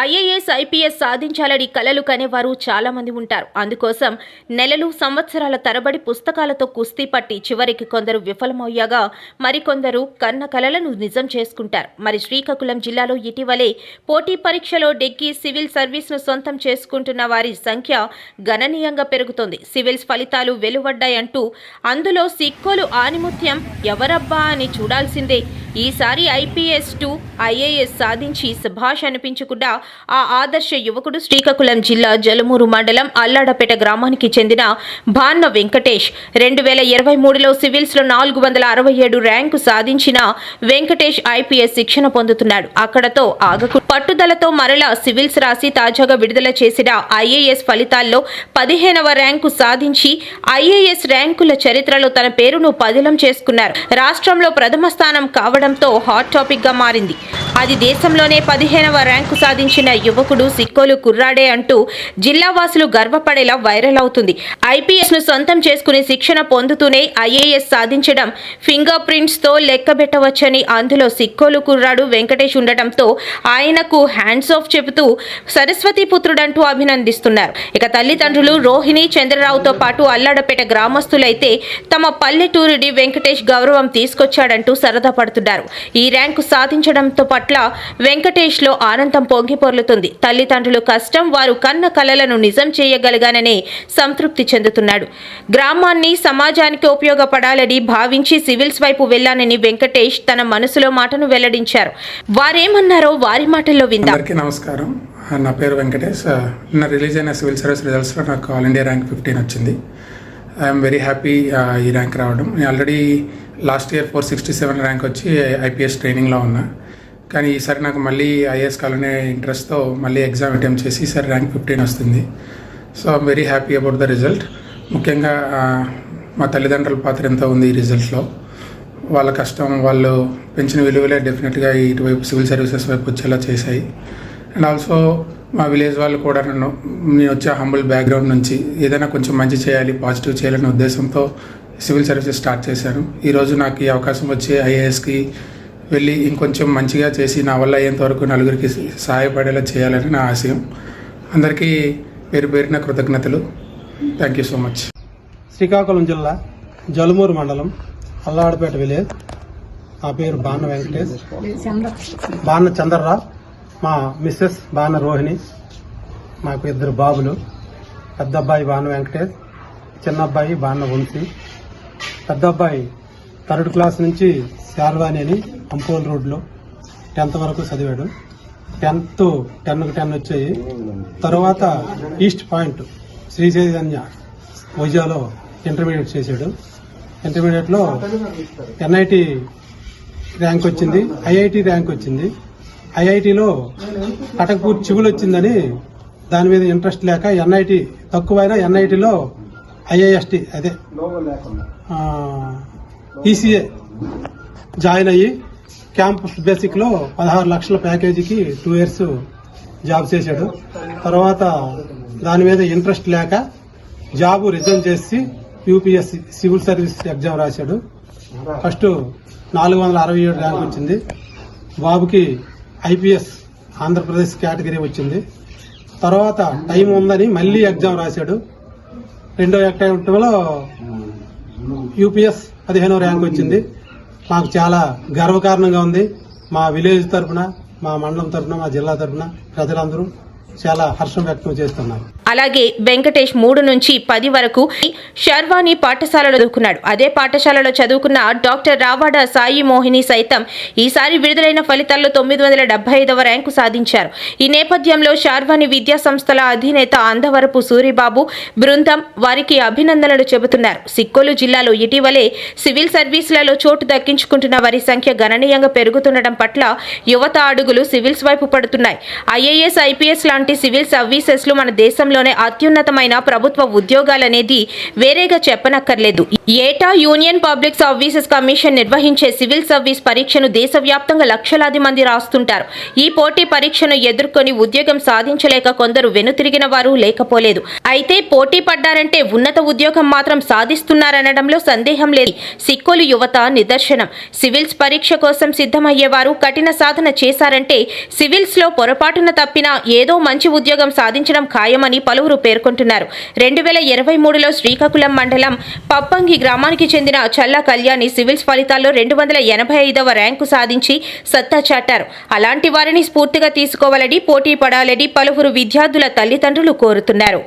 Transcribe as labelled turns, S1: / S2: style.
S1: IAS, IPS సాధించాలని కలలు కనేవారు చాలా మంది ఉంటారు. అందుకోసం నెలలు, సంవత్సరాల తరబడి పుస్తకాలతో కుస్తీ పట్టి చివరికి కొందరు విఫలమయ్యాగా మరికొందరు కన్న కలలను నిజం చేసుకుంటారు. మరి శ్రీకాకుళం జిల్లాలో ఇటీవలే పోటీ పరీక్షలో డెక్కి సివిల్ సర్వీస్ను సొంతం చేసుకుంటున్న వారి సంఖ్య గణనీయంగా పెరుగుతోంది. సివిల్స్ ఫలితాలు వెలువడ్డాయంటూ అందులో సిక్కోలు ఆనిముత్యం ఎవరబ్బా అని చూడాల్సిందే. ఈసారి ఐపీఎస్ టు ఐఏఎస్ సాధించి శభాష్ అనిపించకుండా ఆ ఆదర్శ యువకుడు శ్రీకాకుళం జిల్లా జలమూరు మండలం అల్లాడపేట గ్రామానికి చెందిన భాన్న వెంకటేష్. 2023లో సివిల్స్లో 467 ర్యాంకు సాధించిన వెంకటేష్ ఐపీఎస్ శిక్షణ పొందుతున్నాడు. అక్కడతో ఆగకు పట్టుదలతో మరలా సివిల్స్ రాసి తాజాగా విడుదల చేసిన ఐఏఎస్ ఫలితాల్లో 15వ ర్యాంకు సాధించి ఐఏఎస్ ర్యాంకుల చరిత్రలో తన పేరును పదిలం చేసుకున్నారు. రాష్ట్రంలో ప్రథమ స్థానం కావడంతో హాట్ టాపిక్ గా మారింది. అది దేశంలోనే 15వ ర్యాంకు సాధించిన యువకుడు సిక్కోలు కుర్రాడే అంటూ జిల్లావాసులు గర్వపడేలా వైరల్ అవుతుంది. ఐపీఎస్ ను సొంతం చేసుకుని శిక్షణ పొందుతూనే ఐఏఎస్ సాధించడం ఫింగర్ ప్రింట్స్ తో లెక్కబెట్టవచ్చని అందులో సిక్కోలు కుర్రాడు వెంకటేష్ ఉండటంతో ఆయనకు హ్యాండ్స్ ఆఫ్ చెబుతూ సరస్వతి పుత్రుడంటూ అభినందిస్తున్నారు. ఇక తల్లిదండ్రులు రోహిణి, చంద్రరావుతో పాటు అల్లాడపేట గ్రామస్తులైతే తమ పల్లెటూరుడి వెంకటేష్ గౌరవం తీసుకొచ్చాడంటూ సరదా పడుతున్నారు. ఈ ర్యాంకు సాధించడంతో పట్ల వెంకటేష్ లో ఆనందం పొంగిపొర్లుతుంది. తల్లిదండ్రులు కష్టం, వారు కన్న కలలను నిజం చేయగలిగాననే సంతృప్తి చెందుతున్నాడు. గ్రామాన్ని, సమాజానికి ఉపయోగపడాలని భావించి సివిల్స్ వైపు వెళ్లానని వెంకటేష్ తన మనసులో మాటను వెల్లడించారు. వారేమన్నారో వారి మాటల్లో విందాం.
S2: అందరికీ నమస్కారం. నా పేరు వెంకటేష్. నిన్న రిలీజ్ అయిన సివిల్ సర్వీస్ రిజల్ట్స్లో నాకు ఆల్ ఇండియా ర్యాంక్ 15 వచ్చింది. ఐఎమ్ వెరీ హ్యాపీ ఈ ర్యాంక్ రావడం. నేను ఆల్రెడీ లాస్ట్ ఇయర్ 467 ర్యాంక్ వచ్చి ఐపీఎస్ ట్రైనింగ్లో ఉన్నా. కానీ ఈసారి నాకు మళ్ళీ ఐఏఎస్ కావాలనే ఇంట్రెస్ట్తో మళ్ళీ ఎగ్జామ్ అటెంప్ట్ చేసి ఈసారి ర్యాంక్ 15 వస్తుంది. So I'm very happy about the result. ముఖ్యంగా మా తల్లిదండ్రుల పాత్ర ఎంతో ఉంది ఈ రిజల్ట్లో. వాళ్ళ కష్టం, వాళ్ళు పెంచిన విలువలే డెఫినెట్గా ఇటువైపు సివిల్ సర్వీసెస్ వైపు వచ్చేలా చేశాయి. అండ్ ఆల్సో మా విలేజ్ వాళ్ళు కూడా నేను వచ్చే హంబుల్ బ్యాక్గ్రౌండ్ నుంచి ఏదైనా కొంచెం మంచి చేయాలి, పాజిటివ్ చేయాలనే ఉద్దేశంతో సివిల్ సర్వీసెస్ స్టార్ట్ చేశాను. ఈరోజు నాకు ఈ అవకాశం వచ్చి ఐఏఎస్కి వెళ్ళి ఇంకొంచెం మంచిగా చేసి నా వల్ల అయ్యేంతవరకు నలుగురికి సహాయపడేలా చేయాలని నా ఆశయం. అందరికీ పేరు పేరున కృతజ్ఞతలు. Thank you so much.
S3: Srikakulam జిల్లా జలమూరు మండలం అల్లాడపేట విలేజ్. నా పేరు బాన్న వెంకటేష్, బాన్న చంద్రరావు, మా మిస్సెస్ బాన్న రోహిణి. మాకు 2 బాబులు. పెద్ద అబ్బాయి బాన్న వెంకటేష్, చిన్న అబ్బాయి బాన్న వంశీ. పెద్ద అబ్బాయి 3rd క్లాస్ నుంచి శార్వాణి అని అంపోల్ రోడ్లో 10th వరకు చదివాడు. 10th 10కు 10 వచ్చాయి. తర్వాత ఈస్ట్ పాయింట్ శ్రీ చైతన్య వైజాగ్లో ఇంటర్మీడియట్ చేశాడు. ఇంటర్మీడియట్లో ఎన్ఐటి ర్యాంక్ వచ్చింది, ఐఐటి ర్యాంక్ వచ్చింది. ఐఐటిలో కటక్పూర్ చివులు వచ్చిందని దాని మీద ఇంట్రెస్ట్ లేక ఎన్ఐటి తక్కువైనా ఎన్ఐటిలో ఐఐఎస్టి అదే ఈసీఏ జాయిన్ అయ్యి క్యాంపస్ బేసిక్లో 16 లక్షల ప్యాకేజీకి 2 years జాబ్ చేశాడు. తర్వాత దాని మీద ఇంట్రెస్ట్ లేక జాబ్ రిజైన్ చేసి యూపీఎస్సీ సివిల్ సర్వీస్ ఎగ్జామ్ రాశాడు. ఫస్ట్ 467 ర్యాంక్ వచ్చింది. బాబుకి ఐపీఎస్ ఆంధ్రప్రదేశ్ కేటగిరీ వచ్చింది. తర్వాత టైం ఉందని మళ్ళీ ఎగ్జామ్ రాశాడు. 2వ అటెంప్ట్లో యూపీఎస్ 15వ ర్యాంక్ వచ్చింది. మాకు చాలా గర్వకారణంగా ఉంది. మా విలేజ్ తరఫున, మా మండలం తరఫున, మా జిల్లా తరఫున ప్రజలందరూ చాలా హర్షం వ్యక్తం చేస్తున్నారు.
S1: అలాగే వెంకటేష్ 3 నుంచి 10 వరకు శర్వాణి పాఠశాలలో చదువుకున్నాడు. అదే పాఠశాలలో చదువుకున్న డాక్టర్ రావాడ సాయి మోహిని సైతం ఈసారి విడుదలైన ఫలితాల్లో 975వ ర్యాంకు సాధించారు. ఈ నేపథ్యంలో శర్వాణి విద్యా సంస్థల అధినేత అందవరపు సూరిబాబు బృందం వారికి అభినందనలు చెబుతున్నారు. సిక్కోలు జిల్లాలో ఇటీవలే సివిల్ సర్వీసులలో చోటు దక్కించుకుంటున్న వారి సంఖ్య గణనీయంగా పెరుగుతుండటం పట్ల యువత అడుగులు సివిల్స్ వైపు పడుతున్నాయి. ఐఏఎస్, ఐపీఎస్ లాంటి సివిల్ సర్వీసెస్లు మన దేశంలో దేశంలోనే అత్యున్నతమైన ప్రభుత్వ ఉద్యోగాలనేది వేరేగా చెప్పనక్కర్లేదు. ఏటా యూనియన్ పబ్లిక్ సర్వీసెస్ కమిషన్ నిర్వహించే సివిల్ సర్వీస్ పరీక్షను దేశవ్యాప్తంగా లక్షలాది మంది రాస్తుంటారు. ఈ పోటీ పరీక్షను ఎదుర్కొని ఉద్యోగం సాధించలేక కొందరు వెనుతిరిగిన వారు లేకపోలేదు. అయితే పోటీ పడ్డారంటే ఉన్నత ఉద్యోగం మాత్రం సాధిస్తున్నారనడంలో సందేహం లేదు. సిక్కోలు యువత నిదర్శనం. సివిల్స్ పరీక్ష కోసం సిద్ధమయ్యేవారు కఠిన సాధన చేశారంటే సివిల్స్ లో పొరపాటున తప్పినా ఏదో మంచి ఉద్యోగం సాధించడం ఖాయమని పలువురు పేర్కొంటున్నారు. 2023లో శ్రీకాకుళం మండలం పప్పంగి గ్రామానికి చెందిన చల్లా కళ్యాణి సివిల్స్ ఫలితాల్లో 285వ ర్యాంకు సాధించి సత్తా చాటారు. అలాంటి వారిని స్ఫూర్తిగా తీసుకోవాలని, పోటీ పడాలని పలువురు విద్యార్థుల తల్లిదండ్రులు కోరుతున్నారు.